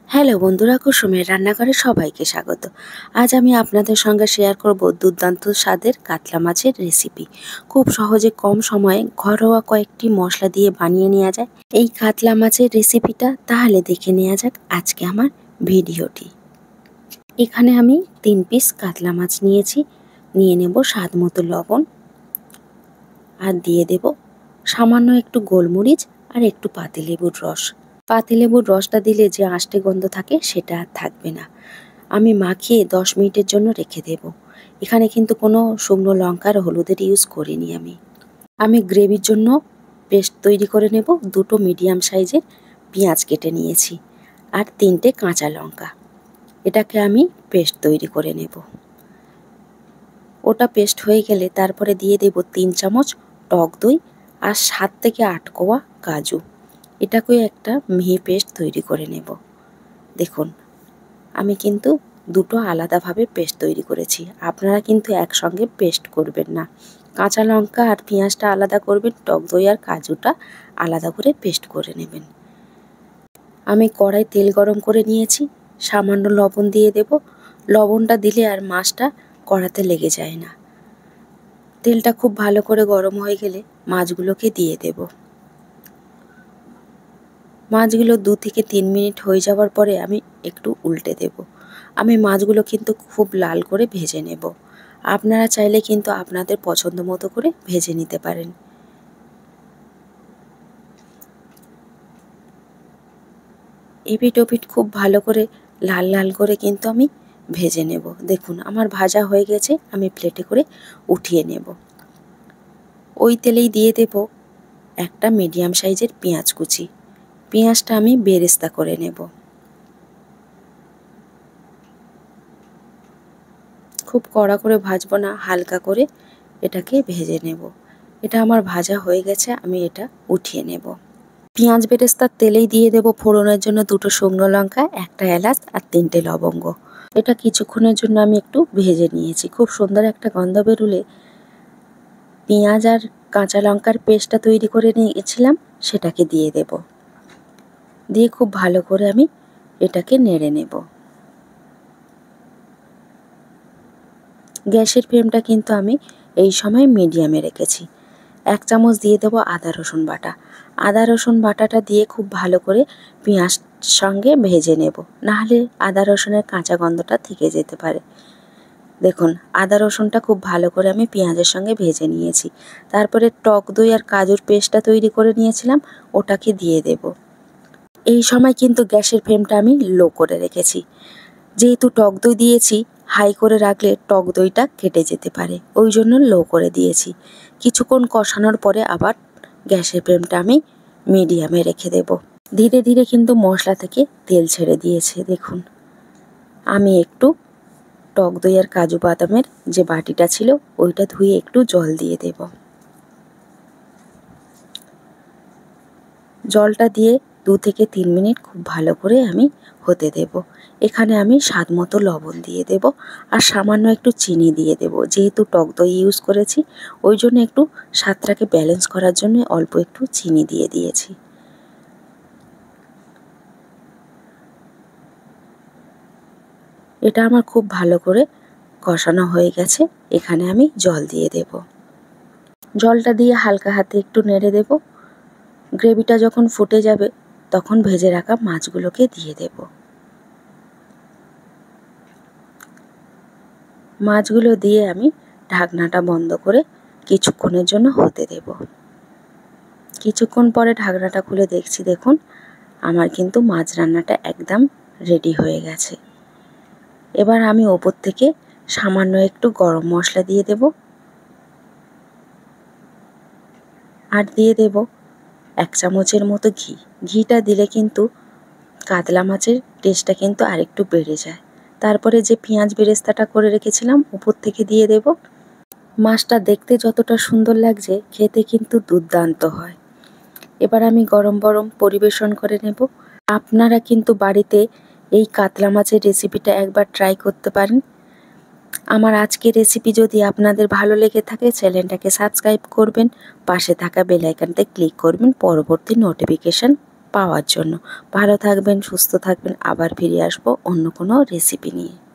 Hello বন্ধুরা, কুসুমের রান্নাঘরে সবাইকে স্বাগত। আজ আমি আপনাদের সঙ্গে শেয়ার করব দুর্দান্ত স্বাদের কাতলা মাছের রেসিপি। খুব সহজে কম সময়ে ঘরোয়া কয়েকটি মশলা দিয়ে বানিয়ে নেওয়া যায় এই কাতলা মাছের রেসিপিটা। তাহলে দেখে নেওয়া যাক আজকে আমার ভিডিওটি। এখানে আমি 3 পিস কাতলা মাছ নিয়েছি। নিয়ে নেব স্বাদ মতো লবণ, আর দিয়ে দেব সামান্য একটু গোলমরিচ আর একটু পাতিলেবুর রস। পাতিলেবুর রসটা দিলে যে আষ্টে গন্ধ থাকে সেটা আর থাকবে না। আমি মাখিয়ে 10 মিনিটের জন্য রেখে দেব। এখানে কিন্তু কোনো শুকনো লঙ্কার হলুদের ইউজ করিনি। আমি গ্রেভির জন্য পেস্ট তৈরি করে নেব। 2টো মিডিয়াম সাইজের পেঁয়াজ কেটে নিয়েছি আর 3টে কাঁচা লঙ্কা। এটাকে আমি পেস্ট তৈরি করে নেব। ওটা পেস্ট হয়ে গেলে তারপরে দিয়ে দেব 3 চামচ টক দই আর 7 থেকে 8 কোয়া কাজু। এটাকে একটা মিহি পেস্ট তৈরি করে নেব। দেখুন, আমি কিন্তু দুটো আলাদাভাবে পেস্ট তৈরি করেছি। আপনারা কিন্তু একসঙ্গে পেস্ট করবেন না। কাঁচা লঙ্কা আর পেঁয়াজটা আলাদা করবেন, টক দই আর কাজুটা আলাদা করে পেস্ট করে নেবেন। আমি কড়াই তেল গরম করে নিয়েছি। সামান্য লবণ দিয়ে দেব। লবণটা দিলে আর মাছটা কড়াতে লেগে যায় না। তেলটা খুব ভালো করে গরম হয়ে গেলে মাছগুলোকে দিয়ে দেব। মাছগুলো 2 থেকে 3 মিনিট হয়ে যাওয়ার পরে আমি একটু উল্টে দেব। আমি মাছগুলো কিন্তু খুব লাল করে ভেজে নেব। আপনারা চাইলে কিন্তু আপনাদের পছন্দ মতো করে ভেজে নিতে পারেন। এপিট ওপিট খুব ভালো করে লাল লাল করে কিন্তু আমি ভেজে নেব। দেখুন, আমার ভাজা হয়ে গেছে। আমি প্লেটে করে উঠিয়ে নেব। ওই তেলেই দিয়ে দেব একটা মিডিয়াম সাইজের পেঁয়াজ কুচি। পেঁয়াজটা আমি বেরেস্তা করে নেব। খুব কড়া করে ভাজবো না, হালকা করে এটাকে ভেজে নেব। এটা আমার ভাজা হয়ে গেছে। আমি এটা উঠিয়ে নেব। পেঁয়াজ বেরেস্তার তেলেই দিয়ে দেব ফোড়নের জন্য 2টো শুকনো লঙ্কা, একটা এলাচ আর 3টে লবঙ্গ। এটা কিছুক্ষণের জন্য আমি একটু ভেজে নিয়েছি। খুব সুন্দর একটা গন্ধ বেরোলে পেঁয়াজ আর কাঁচা লঙ্কার পেস্টটা তৈরি করে নিয়েছিলাম সেটাকে দিয়ে দেব। দিয়ে খুব ভালো করে আমি এটাকে নেড়ে নেব। গ্যাসের ফ্লেমটা কিন্তু আমি এই সময় মিডিয়ামে রেখেছি। 1 চামচ দিয়ে দেবো আদা রসুন বাটা। আদা রসুন বাটাটা দিয়ে খুব ভালো করে পেঁয়াজ সঙ্গে ভেজে নেব, নাহলে আদা রসুনের কাঁচা গন্ধটা থেকে যেতে পারে। দেখুন, আদা রসুনটা খুব ভালো করে আমি পেঁয়াজের সঙ্গে ভেজে নিয়েছি। তারপরে টক দই আর কাজুর পেস্টটা তৈরি করে নিয়েছিলাম, ওটাকে দিয়ে দেব। এই সময় কিন্তু গ্যাসের ফ্লেমটা আমি লো করে রেখেছি। যেহেতু টক দই দিয়েছি, হাই করে রাখলে টক দইটা কেটে যেতে পারে, ওই জন্য লো করে দিয়েছি। কিছুক্ষণ কষানোর পরে আবার গ্যাসের ফ্লেমটা আমি মিডিয়ামে রেখে দেব। ধীরে ধীরে কিন্তু মশলা থেকে তেল ছেড়ে দিয়েছে। দেখুন, আমি একটু টক দই আর কাজু বাদামের যে বাটিটা ছিল ওইটা ধুয়ে একটু জল দিয়ে দেব। জলটা দিয়ে 2 থেকে 3 মিনিট খুব ভালো করে আমি হতে দেব। এখানে আমি স্বাদ মতো লবণ দিয়ে দেব আর সামান্য একটু চিনি দিয়ে দেব। যেহেতু টক দই ইউজ করেছি, ওই জন্য একটু স্বাদটাকে ব্যালেন্স করার জন্য অল্প একটু চিনি দিয়ে দিয়েছি। এটা আমার খুব ভালো করে কষানো হয়ে গেছে। এখানে আমি জল দিয়ে দেব। জলটা দিয়ে হালকা হাতে একটু নেড়ে দেব। গ্রেভিটা যখন ফুটে যাবে তখন ভেজে রাখা মাছগুলোকে দিয়ে দেব। মাছগুলো দিয়ে আমি ঢাকনাটা বন্ধ করে কিছুক্ষণের জন্য হতে দেব। কিছুক্ষণ পরে ঢাকনাটা খুলে দেখছি, দেখুন আমার কিন্তু মাছ রান্নাটা একদম রেডি হয়ে গেছে। এবার আমি ওপর থেকে সামান্য একটু গরম মশলা দিয়ে দেব আর দিয়ে দেব 1 চামচের মতো ঘি। ঘিটা দিলে কিন্তু কাতলা মাছের টেস্টটা কিন্তু আরেকটু বেড়ে যায়। তারপরে যে পেঁয়াজ বেরেস্তাটা করে রেখেছিলাম উপর থেকে দিয়ে দেব। মাছটা দেখতে যতটা সুন্দর লাগছে, খেতে কিন্তু দুর্দান্ত হয়। এবার আমি গরম গরম পরিবেশন করে নেব। আপনারা কিন্তু বাড়িতে এই কাতলা মাছের রেসিপিটা একবার ট্রাই করতে পারেন। আমার আজকের রেসিপি যদি আপনাদের ভালো লেগে থাকে, চ্যানেলটাকে সাবস্ক্রাইব করবেন, পাশে থাকা বেল আইকনতে ক্লিক করবেন পরবর্তী নোটিফিকেশন পাওয়ার জন্য। ভালো থাকবেন, সুস্থ থাকবেন, আবার ফিরে আসবো অন্য কোনো রেসিপি নিয়ে।